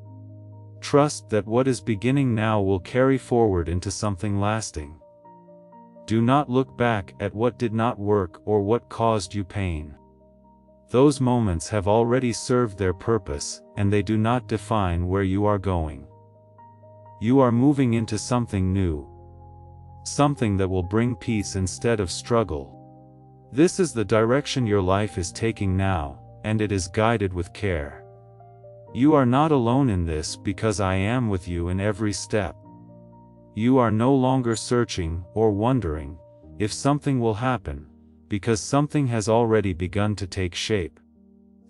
Trust that what is beginning now will carry forward into something lasting. Do not look back at what did not work or what caused you pain. Those moments have already served their purpose, and they do not define where you are going. You are moving into something new. Something that will bring peace instead of struggle. This is the direction your life is taking now, and it is guided with care. You are not alone in this because I am with you in every step. You are no longer searching or wondering if something will happen, because something has already begun to take shape.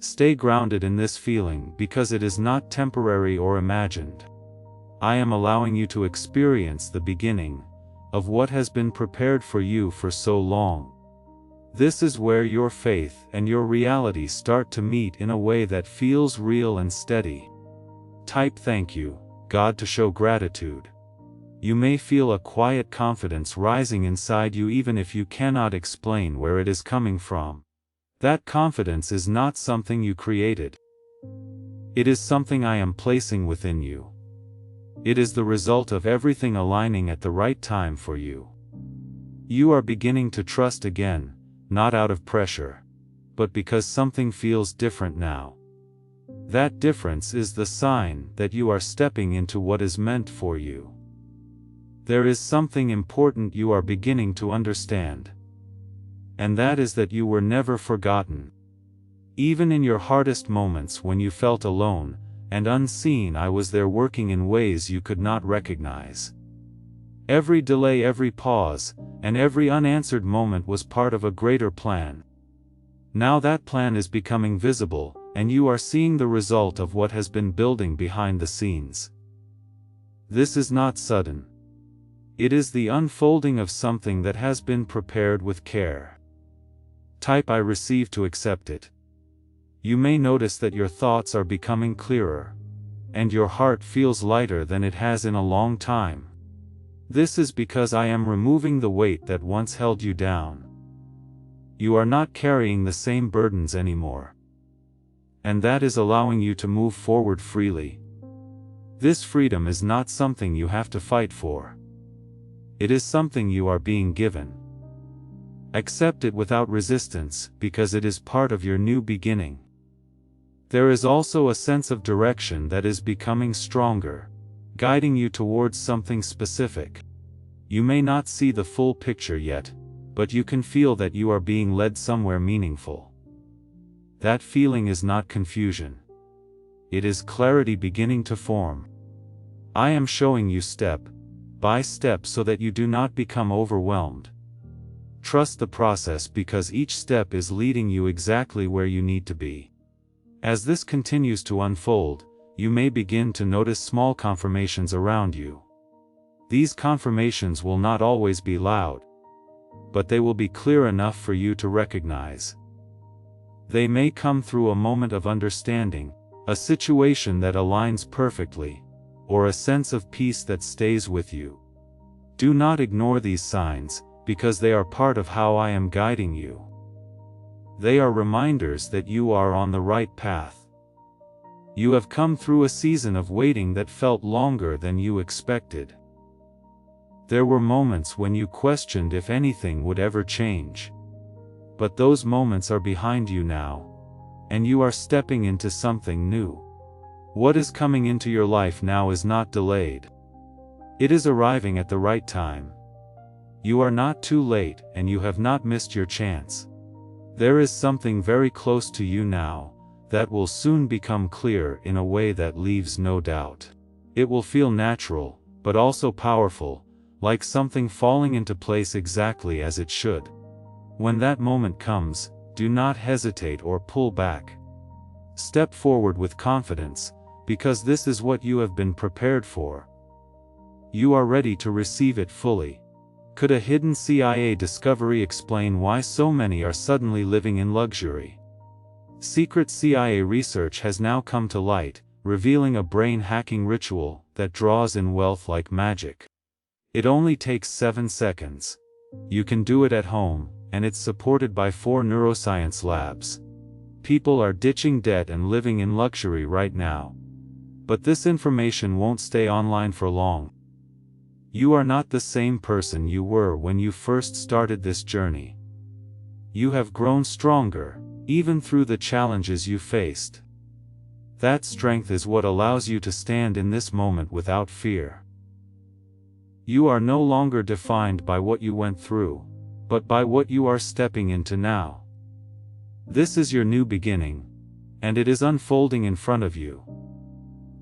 Stay grounded in this feeling because it is not temporary or imagined. I am allowing you to experience the beginning of what has been prepared for you for so long. This is where your faith and your reality start to meet in a way that feels real and steady. Type "Thank you, God" to show gratitude. You may feel a quiet confidence rising inside you even if you cannot explain where it is coming from. That confidence is not something you created. It is something I am placing within you. It is the result of everything aligning at the right time for you. You are beginning to trust again, not out of pressure, but because something feels different now. That difference is the sign that you are stepping into what is meant for you. There is something important you are beginning to understand. And that is that you were never forgotten. Even in your hardest moments when you felt alone and unseen, I was there working in ways you could not recognize. Every delay, every pause, and every unanswered moment was part of a greater plan. Now that plan is becoming visible, and you are seeing the result of what has been building behind the scenes. This is not sudden. It is the unfolding of something that has been prepared with care. Type "I receive" to accept it. You may notice that your thoughts are becoming clearer, and your heart feels lighter than it has in a long time. This is because I am removing the weight that once held you down. You are not carrying the same burdens anymore. And that is allowing you to move forward freely. This freedom is not something you have to fight for. It is something you are being given. Accept it without resistance, because it is part of your new beginning. There is also a sense of direction that is becoming stronger, guiding you towards something specific. You may not see the full picture yet, but you can feel that you are being led somewhere meaningful. That feeling is not confusion. It is clarity beginning to form. I am showing you step by step so that you do not become overwhelmed. Trust the process because each step is leading you exactly where you need to be. As this continues to unfold, you may begin to notice small confirmations around you. These confirmations will not always be loud, but they will be clear enough for you to recognize. They may come through a moment of understanding, a situation that aligns perfectly, or a sense of peace that stays with you. Do not ignore these signs, because they are part of how I am guiding you. They are reminders that you are on the right path. You have come through a season of waiting that felt longer than you expected. There were moments when you questioned if anything would ever change. But those moments are behind you now. And you are stepping into something new. What is coming into your life now is not delayed. It is arriving at the right time. You are not too late, and you have not missed your chance. There is something very close to you now, that will soon become clear in a way that leaves no doubt. It will feel natural, but also powerful, like something falling into place exactly as it should. When that moment comes, do not hesitate or pull back. Step forward with confidence, because this is what you have been prepared for. You are ready to receive it fully. Could a hidden CIA discovery explain why so many are suddenly living in luxury? Secret CIA research has now come to light, revealing a brain-hacking ritual that draws in wealth like magic. It only takes 7 seconds. You can do it at home, and it's supported by 4 neuroscience labs. People are ditching debt and living in luxury right now. But this information won't stay online for long. You are not the same person you were when you first started this journey. You have grown stronger, even through the challenges you faced. That strength is what allows you to stand in this moment without fear. You are no longer defined by what you went through, but by what you are stepping into now. This is your new beginning, and it is unfolding in front of you.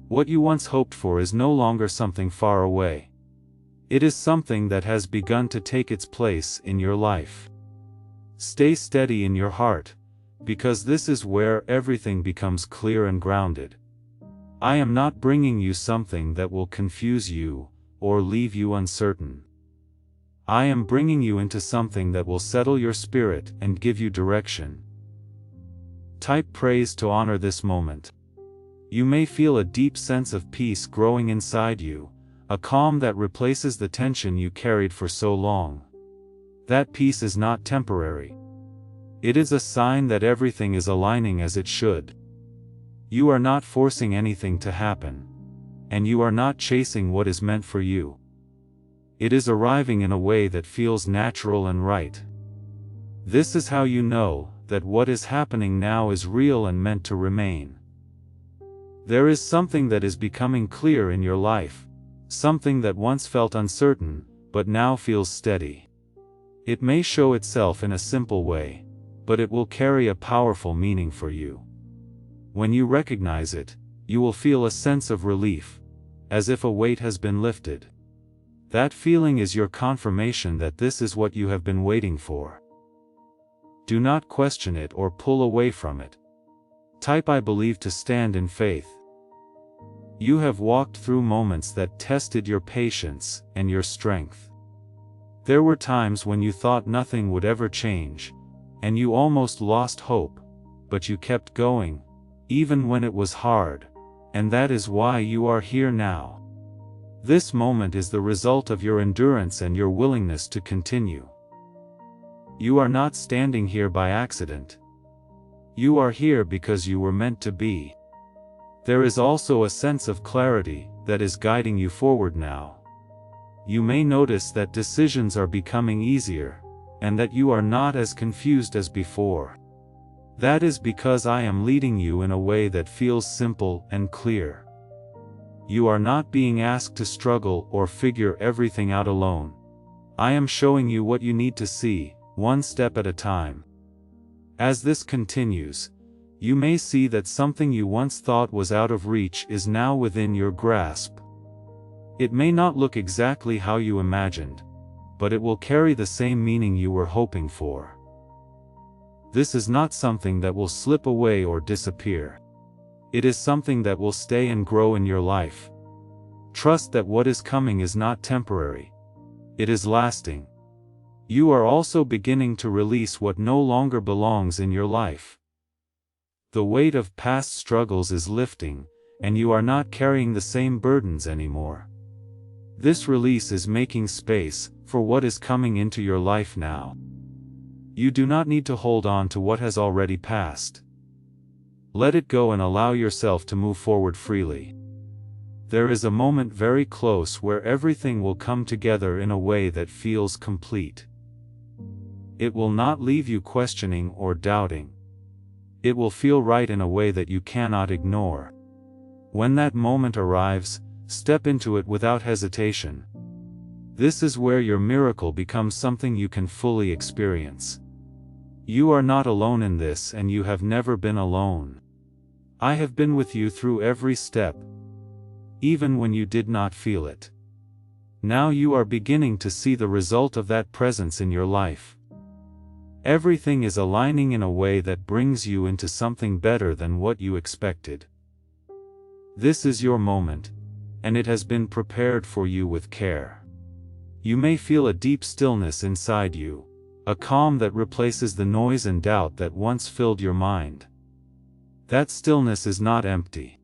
What you once hoped for is no longer something far away. It is something that has begun to take its place in your life. Stay steady in your heart, because this is where everything becomes clear and grounded. I am not bringing you something that will confuse you, or leave you uncertain. I am bringing you into something that will settle your spirit and give you direction. Type praise to honor this moment. You may feel a deep sense of peace growing inside you, a calm that replaces the tension you carried for so long. That peace is not temporary. It is a sign that everything is aligning as it should. You are not forcing anything to happen. And you are not chasing what is meant for you. It is arriving in a way that feels natural and right. This is how you know that what is happening now is real and meant to remain. There is something that is becoming clear in your life, something that once felt uncertain, but now feels steady. It may show itself in a simple way, but it will carry a powerful meaning for you. When you recognize it, you will feel a sense of relief, as if a weight has been lifted. That feeling is your confirmation that this is what you have been waiting for. Do not question it or pull away from it. Type I believe to stand in faith. You have walked through moments that tested your patience and your strength. There were times when you thought nothing would ever change, and you almost lost hope, but you kept going, even when it was hard, and that is why you are here now. This moment is the result of your endurance and your willingness to continue. You are not standing here by accident. You are here because you were meant to be. There is also a sense of clarity that is guiding you forward now. You may notice that decisions are becoming easier, and that you are not as confused as before. That is because I am leading you in a way that feels simple and clear. You are not being asked to struggle or figure everything out alone. I am showing you what you need to see, one step at a time. As this continues, you may see that something you once thought was out of reach is now within your grasp. It may not look exactly how you imagined, but it will carry the same meaning you were hoping for. This is not something that will slip away or disappear. It is something that will stay and grow in your life. Trust that what is coming is not temporary. It is lasting. You are also beginning to release what no longer belongs in your life. The weight of past struggles is lifting, and you are not carrying the same burdens anymore. This release is making space for what is coming into your life now. You do not need to hold on to what has already passed. Let it go and allow yourself to move forward freely. There is a moment very close where everything will come together in a way that feels complete. It will not leave you questioning or doubting. It will feel right in a way that you cannot ignore. When that moment arrives, step into it without hesitation. This is where your miracle becomes something you can fully experience. You are not alone in this, and you have never been alone. I have been with you through every step, even when you did not feel it. Now you are beginning to see the result of that presence in your life. Everything is aligning in a way that brings you into something better than what you expected. This is your moment, and it has been prepared for you with care. You may feel a deep stillness inside you, a calm that replaces the noise and doubt that once filled your mind. That stillness is not empty.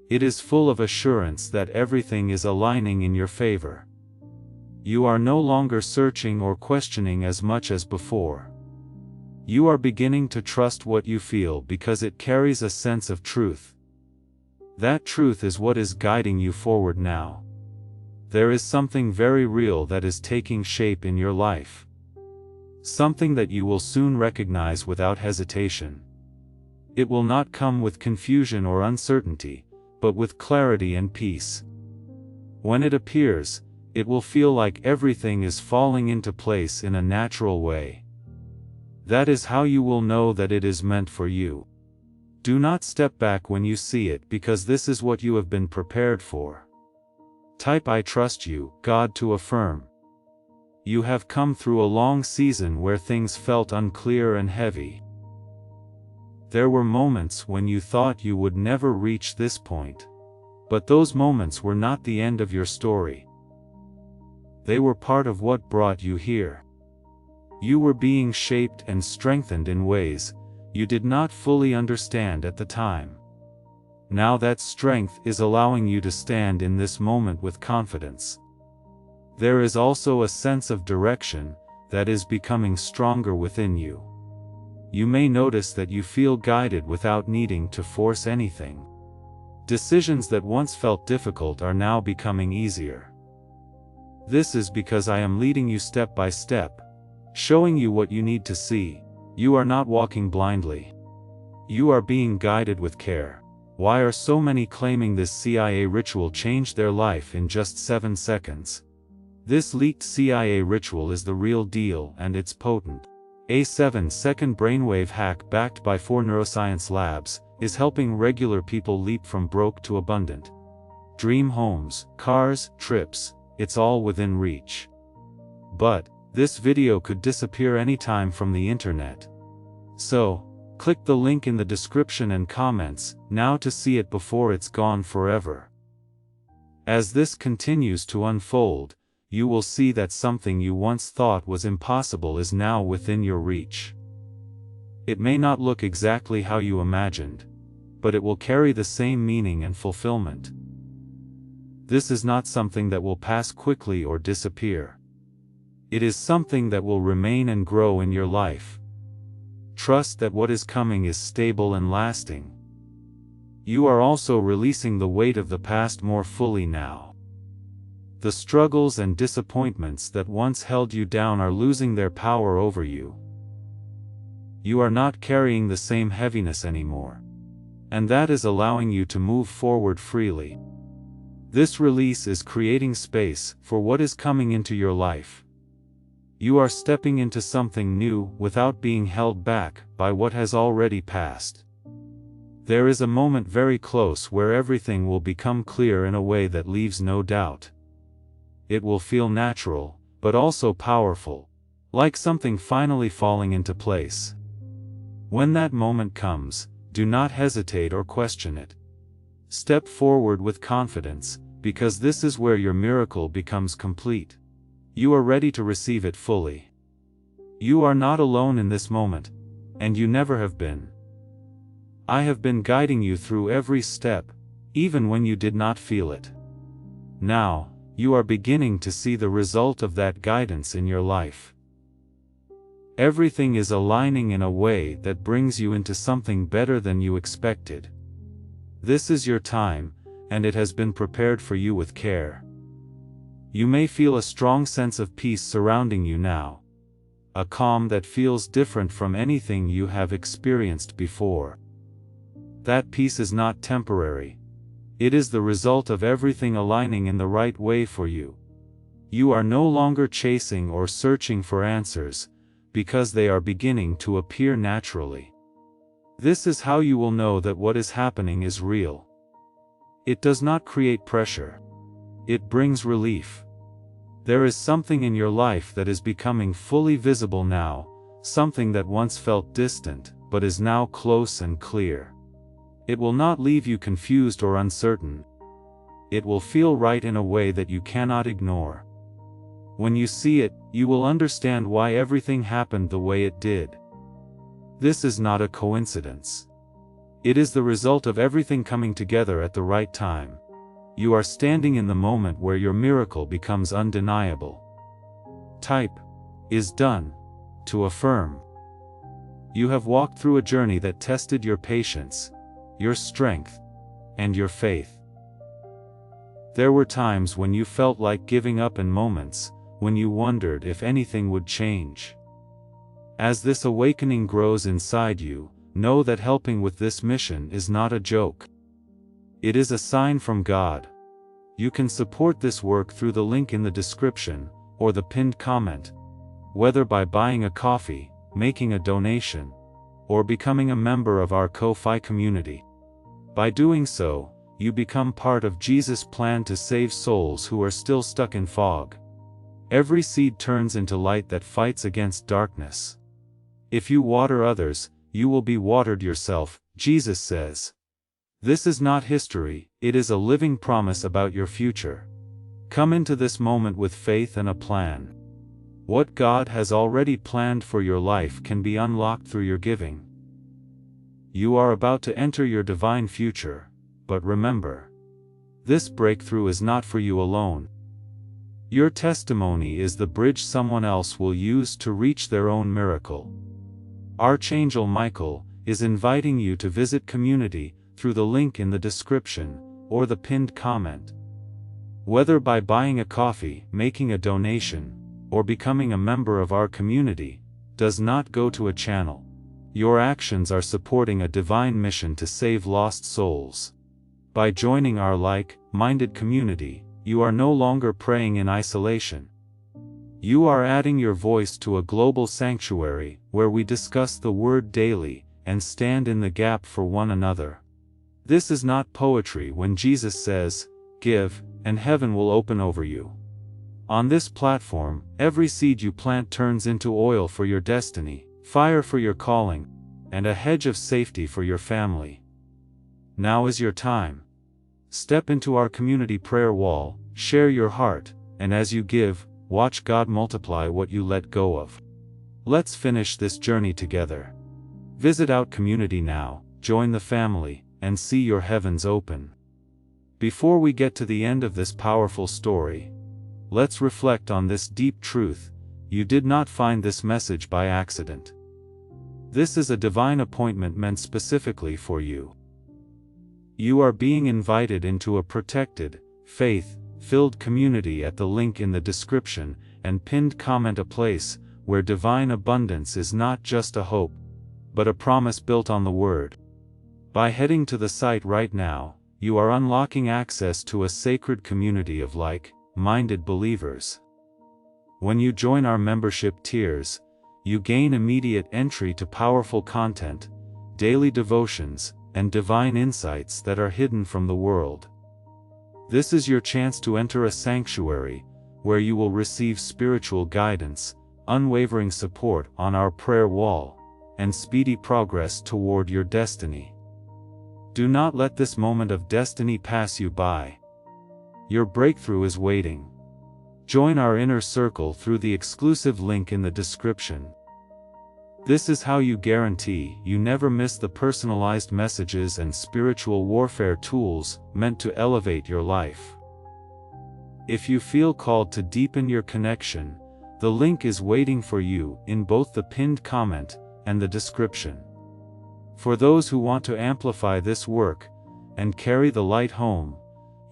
It is full of assurance that everything is aligning in your favor. You are no longer searching or questioning as much as before. You are beginning to trust what you feel because it carries a sense of truth. That truth is what is guiding you forward now. There is something very real that is taking shape in your life. Something that you will soon recognize without hesitation. It will not come with confusion or uncertainty, but with clarity and peace. When it appears, it will feel like everything is falling into place in a natural way. That is how you will know that it is meant for you. Do not step back when you see it, because this is what you have been prepared for. Type "I trust you, God" to affirm. You have come through a long season where things felt unclear and heavy. There were moments when you thought you would never reach this point. But those moments were not the end of your story. They were part of what brought you here. You were being shaped and strengthened in ways you did not fully understand at the time. Now that strength is allowing you to stand in this moment with confidence. There is also a sense of direction that is becoming stronger within you. You may notice that you feel guided without needing to force anything. Decisions that once felt difficult are now becoming easier. This is because I am leading you step by step, showing you what you need to see. You are not walking blindly. You are being guided with care. Why are so many claiming this CIA ritual changed their life in just 7 seconds? This leaked CIA ritual is the real deal, and it's potent. A 7-second brainwave hack backed by 4 neuroscience labs is helping regular people leap from broke to abundant. Dream homes, cars, trips, it's all within reach. But this video could disappear anytime from the internet. So, click the link in the description and comments now to see it before it's gone forever. As this continues to unfold, you will see that something you once thought was impossible is now within your reach. It may not look exactly how you imagined, but it will carry the same meaning and fulfillment. This is not something that will pass quickly or disappear. It is something that will remain and grow in your life. Trust that what is coming is stable and lasting. You are also releasing the weight of the past more fully now. The struggles and disappointments that once held you down are losing their power over you. You are not carrying the same heaviness anymore. And that is allowing you to move forward freely. This release is creating space for what is coming into your life. You are stepping into something new without being held back by what has already passed. There is a moment very close where everything will become clear in a way that leaves no doubt. It will feel natural, but also powerful, like something finally falling into place. When that moment comes, do not hesitate or question it. Step forward with confidence, because this is where your miracle becomes complete. You are ready to receive it fully. You are not alone in this moment, and you never have been. I have been guiding you through every step, even when you did not feel it. Now, you are beginning to see the result of that guidance in your life. Everything is aligning in a way that brings you into something better than you expected. This is your time, and it has been prepared for you with care. You may feel a strong sense of peace surrounding you now, a calm that feels different from anything you have experienced before. That peace is not temporary. It is the result of everything aligning in the right way for you. You are no longer chasing or searching for answers, because they are beginning to appear naturally. This is how you will know that what is happening is real. It does not create pressure. It brings relief. There is something in your life that is becoming fully visible now, something that once felt distant, but is now close and clear. It will not leave you confused or uncertain. It will feel right in a way that you cannot ignore. When you see it, you will understand why everything happened the way it did. This is not a coincidence. It is the result of everything coming together at the right time. You are standing in the moment where your miracle becomes undeniable. Type is done to affirm. You have walked through a journey that tested your patience, your strength, and your faith. There were times when you felt like giving up and moments when you wondered if anything would change. As this awakening grows inside you, know that helping with this mission is not a joke. It is a sign from God. You can support this work through the link in the description, or the pinned comment, whether by buying a coffee, making a donation, or becoming a member of our Ko-Fi community. By doing so, you become part of Jesus' plan to save souls who are still stuck in fog. Every seed turns into light that fights against darkness. If you water others, you will be watered yourself, Jesus says. This is not history, it is a living promise about your future. Come into this moment with faith and a plan. What God has already planned for your life can be unlocked through your giving. You are about to enter your divine future, but remember, this breakthrough is not for you alone. Your testimony is the bridge someone else will use to reach their own miracle. Archangel Michael is inviting you to visit community through the link in the description or the pinned comment. Whether by buying a coffee, making a donation, or becoming a member of our community, does not go to a channel. Your actions are supporting a divine mission to save lost souls. By joining our like-minded community, you are no longer praying in isolation. You are adding your voice to a global sanctuary where we discuss the Word daily and stand in the gap for one another. This is not poetry when Jesus says, "Give, and heaven will open over you." On this platform, every seed you plant turns into oil for your destiny, fire for your calling, and a hedge of safety for your family. Now is your time. Step into our community prayer wall, share your heart, and as you give, watch God multiply what you let go of. Let's finish this journey together. Visit our community now, join the family, and see your heavens open. Before we get to the end of this powerful story, let's reflect on this deep truth: you did not find this message by accident. This is a divine appointment meant specifically for you. You are being invited into a protected, faith-filled community at the link in the description and pinned comment, a place where divine abundance is not just a hope, but a promise built on the Word. By heading to the site right now, you are unlocking access to a sacred community of like-minded believers. When you join our membership tiers, you gain immediate entry to powerful content, daily devotions, and divine insights that are hidden from the world. This is your chance to enter a sanctuary, where you will receive spiritual guidance, unwavering support on our prayer wall, and speedy progress toward your destiny. Do not let this moment of destiny pass you by. Your breakthrough is waiting. Join our inner circle through the exclusive link in the description. This is how you guarantee you never miss the personalized messages and spiritual warfare tools meant to elevate your life. If you feel called to deepen your connection, the link is waiting for you in both the pinned comment and the description. For those who want to amplify this work and carry the light home,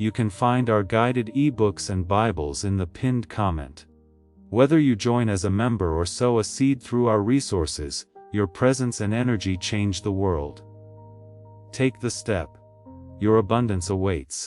You can find our guided ebooks and Bibles in the pinned comment. Whether you join as a member or sow a seed through our resources, your presence and energy change the world. Take the step. Your abundance awaits.